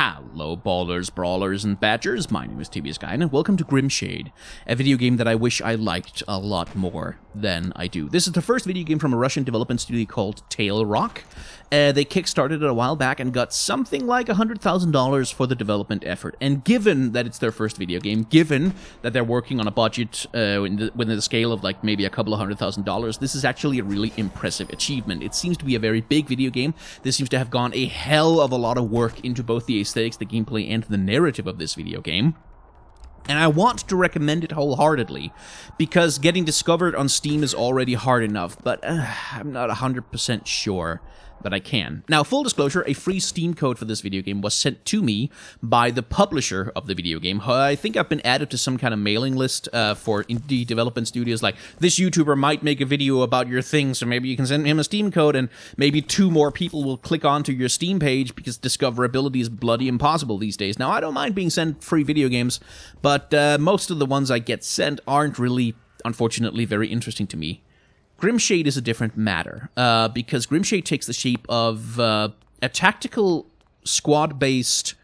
Hello, ballers, brawlers, and badgers. My name is tbsguy, and welcome to Grimshade, a video game that I wish I liked a lot more than I do. This is the first video game from a Russian development studio called Talerock. They kickstarted it a while back and got something like $100,000 for the development effort. And given that it's their first video game, given that they're working on a budget within the scale of like maybe a couple of $100,000, this is actually a really impressive achievement. It seems to be a very big video game. This seems to have gone a hell of a lot of work into both the aesthetics, the gameplay, and the narrative of this video game. And I want to recommend it wholeheartedly, because getting discovered on Steam is already hard enough, but I'm not 100% sure that I can. Now, full disclosure, a free Steam code for this video game was sent to me by the publisher of the video game. I think I've been added to some kind of mailing list for indie development studios, like, this YouTuber might make a video about your thing, so maybe you can send him a Steam code, and maybe 2 more people will click onto your Steam page, because discoverability is bloody impossible these days. Now, I don't mind being sent free video games, but most of the ones I get sent aren't really, unfortunately, very interesting to me. Grimshade is a different matter, because Grimshade takes the shape of a tactical, squad-based,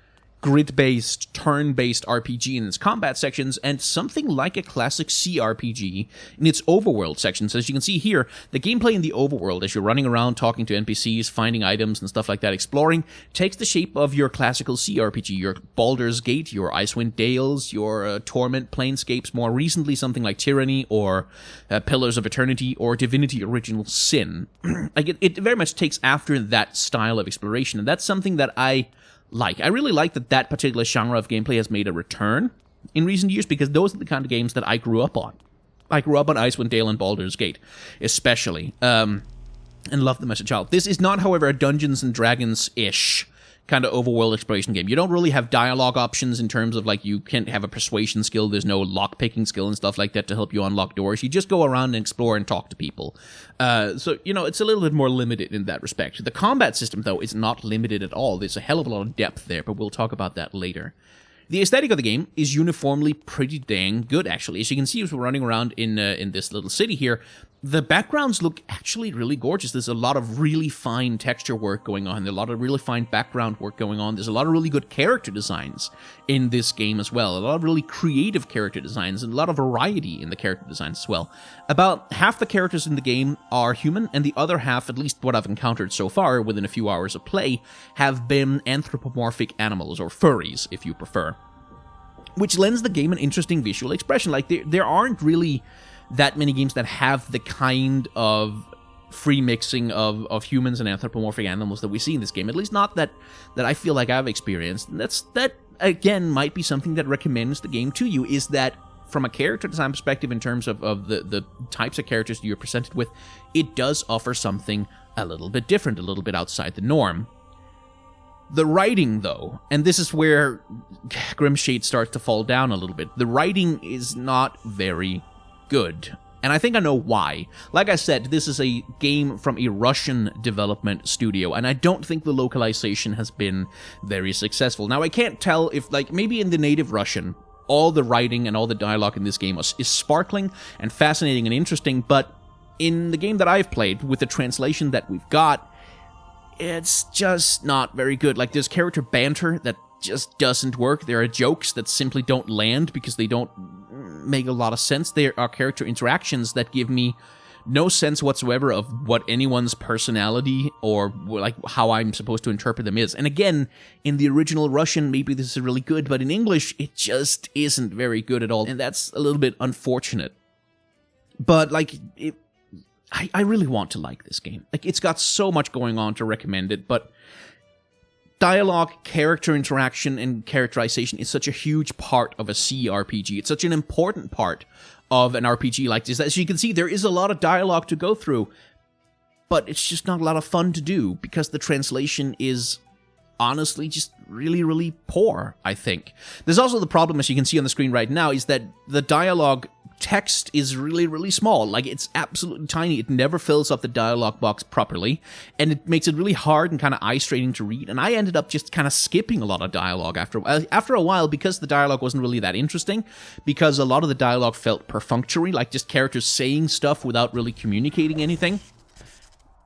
grid-based, turn-based RPG in its combat sections, and something like a classic CRPG in its overworld sections. As you can see here, the gameplay in the overworld, as you're running around talking to NPCs, finding items and stuff like that, exploring, takes the shape of your classical CRPG, your Baldur's Gate, your Icewind Dales, your Torment Planescapes, more recently something like Tyranny, or Pillars of Eternity, or Divinity Original Sin. It very much takes after that style of exploration, and that's something that I really like that particular genre of gameplay has made a return in recent years, because those are the kind of games that I grew up on. I grew up on Icewind Dale and Baldur's Gate, especially, and loved them as a child. This is not, however, a Dungeons & Dragons-ish kind of overworld exploration game. You don't really have dialogue options in terms of, like, you can't have a persuasion skill, there's no lock-picking skill and stuff like that to help you unlock doors. You just go around and explore and talk to people. So, you know, it's a little bit more limited in that respect. The combat system, though, is not limited at all. There's a hell of a lot of depth there, but we'll talk about that later. The aesthetic of the game is uniformly pretty dang good, actually. As you can see, as we're running around in this little city here, the backgrounds look actually really gorgeous. There's a lot of really fine texture work going on. There's a lot of really fine background work going on. There's a lot of really good character designs in this game as well. A lot of really creative character designs and a lot of variety in the character designs as well. About half the characters in the game are human, and the other half, at least what I've encountered so far within a few hours of play, have been anthropomorphic animals, or furries, if you prefer. Which lends the game an interesting visual expression. Like, there aren't really that many games that have the kind of free mixing of humans and anthropomorphic animals that we see in this game. At least not that I feel like I've experienced. And that, again, might be something that recommends the game to you, is that from a character design perspective, in terms of the types of characters you're presented with, it does offer something a little bit different, a little bit outside the norm. The writing, though, and this is where Grimshade starts to fall down a little bit, the writing is not very good. And I think I know why. Like I said, this is a game from a Russian development studio, and I don't think the localization has been very successful. Now, I can't tell if, like, maybe in the native Russian, all the writing and all the dialogue in this game is sparkling and fascinating and interesting, but in the game that I've played, with the translation that we've got, it's just not very good. Like, there's character banter that just doesn't work. There are jokes that simply don't land because they don't make a lot of sense. There are character interactions that give me no sense whatsoever of what anyone's personality or, like, how I'm supposed to interpret them is. And again, in the original Russian, maybe this is really good, but in English, it just isn't very good at all. And that's a little bit unfortunate. But, like, I really want to like this game. Like, it's got so much going on to recommend it, but dialogue, character interaction, and characterization is such a huge part of a CRPG. It's such an important part of an RPG like this. As you can see, there is a lot of dialogue to go through, but it's just not a lot of fun to do, because the translation is honestly just really, really poor, I think. There's also the problem, as you can see on the screen right now, is that the dialogue text is really, really small. Like, it's absolutely tiny. It never fills up the dialogue box properly, and it makes it really hard and kind of eye-straining to read, and I ended up just kind of skipping a lot of dialogue after a while, because the dialogue wasn't really that interesting, because a lot of the dialogue felt perfunctory, like just characters saying stuff without really communicating anything.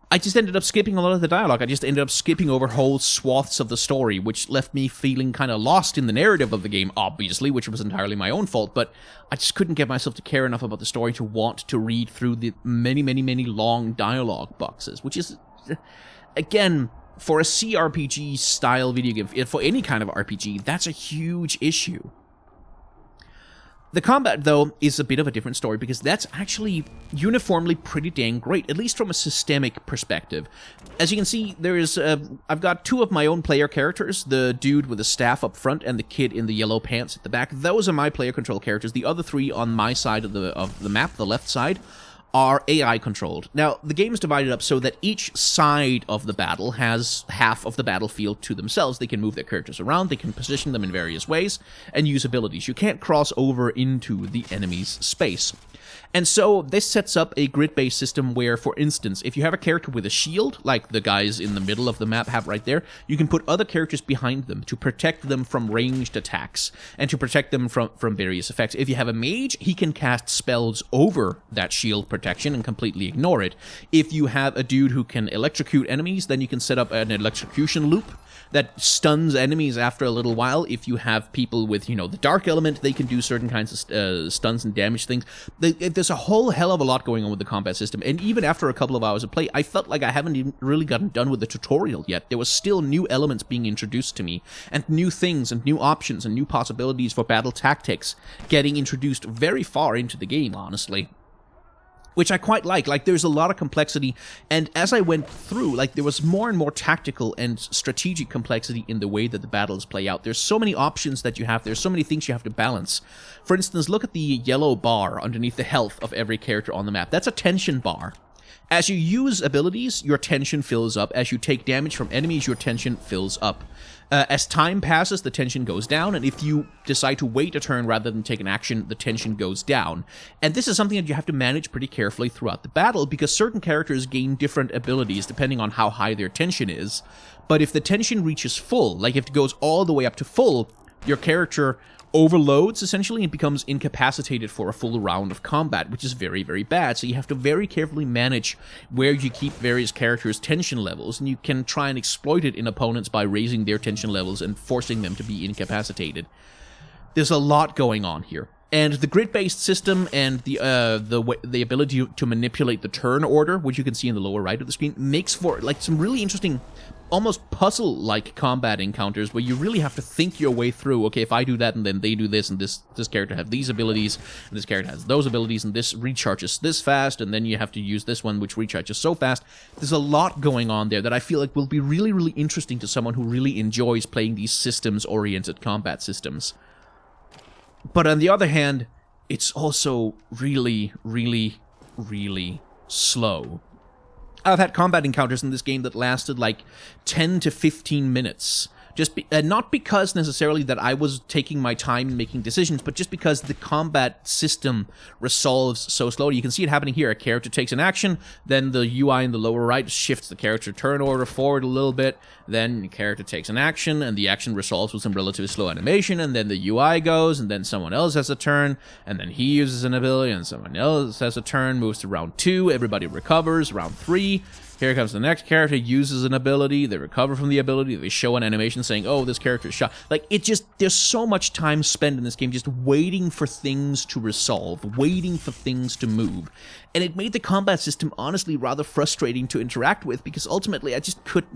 I just ended up skipping a lot of the dialogue. I just ended up skipping over whole swaths of the story, which left me feeling kind of lost in the narrative of the game, obviously, which was entirely my own fault, but I just couldn't get myself to care enough about the story to want to read through the many, many, many long dialogue boxes, which is, again, for a CRPG-style video game, for any kind of RPG, that's a huge issue. The combat, though, is a bit of a different story, because that's actually uniformly pretty dang great, at least from a systemic perspective. As you can see, I've got two of my own player characters, the dude with the staff up front and the kid in the yellow pants at the back. Those are my player control characters. The other three on my side of the map, the left side, are AI controlled. Now, the game is divided up so that each side of the battle has half of the battlefield to themselves. They can move their characters around, they can position them in various ways, and use abilities. You can't cross over into the enemy's space. And so this sets up a grid-based system where, for instance, if you have a character with a shield, like the guys in the middle of the map have right there, you can put other characters behind them to protect them from ranged attacks and to protect them from various effects. If you have a mage, he can cast spells over that shield protection and completely ignore it. If you have a dude who can electrocute enemies, then you can set up an electrocution loop that stuns enemies after a little while. If you have people with, the dark element, they can do certain kinds of stuns and damage things. There's a whole hell of a lot going on with the combat system, and even after a couple of hours of play, I felt like I haven't even really gotten done with the tutorial yet. There was still new elements being introduced to me, and new things, and new options, and new possibilities for battle tactics getting introduced very far into the game, honestly. Which I quite like. Like, there's a lot of complexity, and as I went through, there was more and more tactical and strategic complexity in the way that the battles play out. There's so many options that you have, there's so many things you have to balance. For instance, look at the yellow bar underneath the health of every character on the map. That's a tension bar. As you use abilities, your tension fills up. As you take damage from enemies, your tension fills up. As time passes, the tension goes down, and if you decide to wait a turn rather than take an action, the tension goes down. And this is something that you have to manage pretty carefully throughout the battle, because certain characters gain different abilities depending on how high their tension is. But if the tension reaches full, like if it goes all the way up to full, your character overloads, essentially, and becomes incapacitated for a full round of combat, which is very, very bad. So you have to very carefully manage where you keep various characters' tension levels, and you can try and exploit it in opponents by raising their tension levels and forcing them to be incapacitated. There's a lot going on here. And the grid-based system and the ability to manipulate the turn order, which you can see in the lower right of the screen, makes for some really interesting, almost puzzle-like combat encounters where you really have to think your way through, okay, if I do that and then they do this, and this character has these abilities, and this character has those abilities, and this recharges this fast, and then you have to use this one which recharges so fast. There's a lot going on there that I feel like will be really, really interesting to someone who really enjoys playing these systems-oriented combat systems. But on the other hand, it's also really, really, really slow. I've had combat encounters in this game that lasted 10 to 15 minutes. Not because necessarily that I was taking my time making decisions, but just because the combat system resolves so slowly. You can see it happening here. A character takes an action, then the UI in the lower right shifts the character turn order forward a little bit, then the character takes an action, and the action resolves with some relatively slow animation, and then the UI goes, and then someone else has a turn, and then he uses an ability, and someone else has a turn, moves to round 2, everybody recovers, round 3, here comes the next character, uses an ability, they recover from the ability, they show an animation saying, oh, this character is shot. There's so much time spent in this game just waiting for things to resolve, waiting for things to move. And it made the combat system honestly rather frustrating to interact with, because ultimately I just couldn't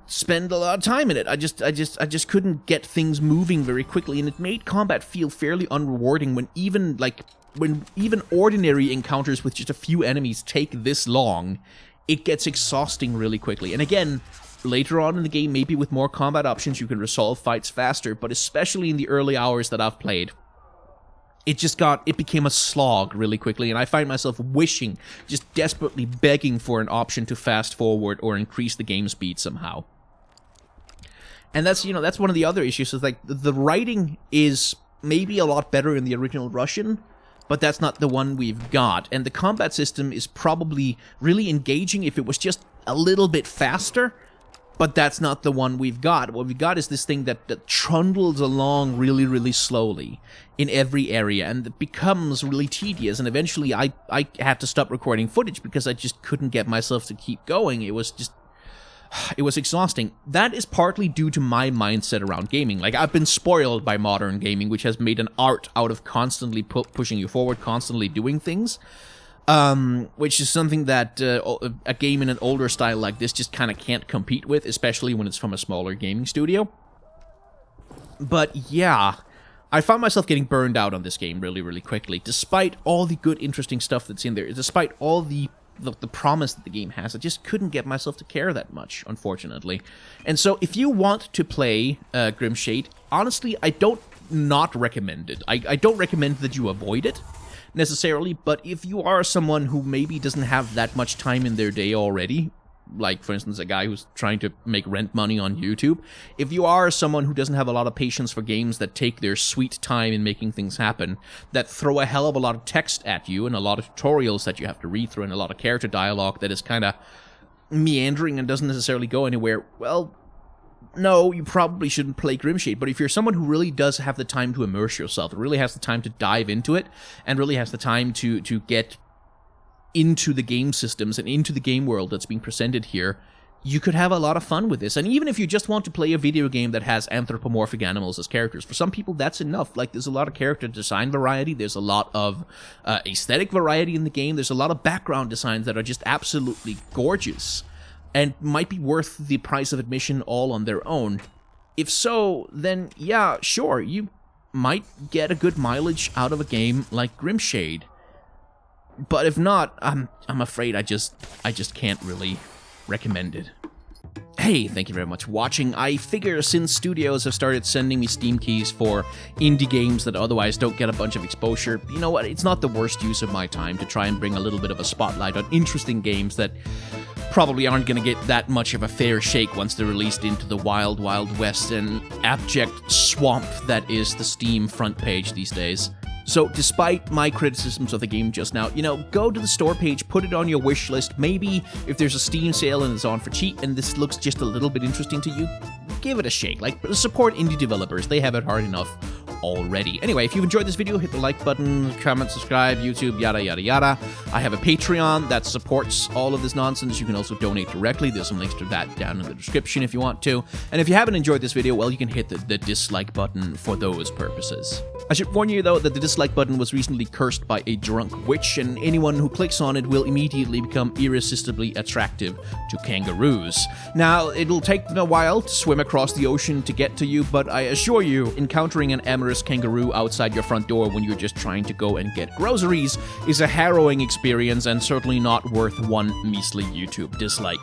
spend a lot of time in it. I just couldn't get things moving very quickly, and it made combat feel fairly unrewarding when even ordinary encounters with just a few enemies take this long. It gets exhausting really quickly. And again, later on in the game, maybe with more combat options, you can resolve fights faster, but especially in the early hours that I've played, it became a slog really quickly, and I find myself wishing, just desperately begging for an option to fast forward or increase the game speed somehow. And that's one of the other issues, is the writing is maybe a lot better in the original Russian, but that's not the one we've got. And the combat system is probably really engaging if it was just a little bit faster, But that's not the one we've got. What we've got is this thing that trundles along really, really slowly in every area, and it becomes really tedious, and eventually I had to stop recording footage because I just couldn't get myself to keep going. It was exhausting. That is partly due to my mindset around gaming. Like, I've been spoiled by modern gaming, which has made an art out of constantly pushing you forward, constantly doing things. Which is something that a game in an older style like this just kind of can't compete with, especially when it's from a smaller gaming studio. But yeah, I found myself getting burned out on this game really, really quickly. Despite all the good, interesting stuff that's in there, despite all the promise that the game has, I just couldn't get myself to care that much, unfortunately. And so, if you want to play Grimshade, honestly, I don't not recommend it. I don't recommend that you avoid it necessarily, but if you are someone who maybe doesn't have that much time in their day already, like, for instance, a guy who's trying to make rent money on YouTube, if you are someone who doesn't have a lot of patience for games that take their sweet time in making things happen, that throw a hell of a lot of text at you, and a lot of tutorials that you have to read through, and a lot of character dialogue that is kind of meandering and doesn't necessarily go anywhere, well, no, you probably shouldn't play Grimshade. But if you're someone who really does have the time to immerse yourself, really has the time to dive into it, and really has the time to get into the game systems and into the game world that's being presented here, you could have a lot of fun with this. And even if you just want to play a video game that has anthropomorphic animals as characters, for some people that's enough. Like, there's a lot of character design variety, there's a lot of aesthetic variety in the game, there's a lot of background designs that are just absolutely gorgeous, and might be worth the price of admission all on their own. If so, then yeah, sure, you might get a good mileage out of a game like Grimshade. But if not, I'm afraid I just can't really recommend it. Hey, thank you very much for watching. I figure since studios have started sending me Steam keys for indie games that otherwise don't get a bunch of exposure, you know what, it's not the worst use of my time to try and bring a little bit of a spotlight on interesting games that probably aren't going to get that much of a fair shake once they're released into the wild, wild west and abject swamp that is the Steam front page these days. So, despite my criticisms of the game just now, you know, go to the store page, put it on your wish list. Maybe if there's a Steam sale and it's on for cheap and this looks just a little bit interesting to you, give it a shake. Like, support indie developers. They have it hard enough already. Anyway, if you've enjoyed this video, hit the like button, comment, subscribe, YouTube, yada, yada, yada. I have a Patreon that supports all of this nonsense. You can also donate directly. There's some links to that down in the description if you want to. And if you haven't enjoyed this video, well, you can hit the dislike button for those purposes. I should warn you, though, that the dislike button was recently cursed by a drunk witch, and anyone who clicks on it will immediately become irresistibly attractive to kangaroos. Now, it'll take them a while to swim across the ocean to get to you, but I assure you, encountering an amorous kangaroo outside your front door when you're just trying to go and get groceries is a harrowing experience and certainly not worth one measly YouTube dislike.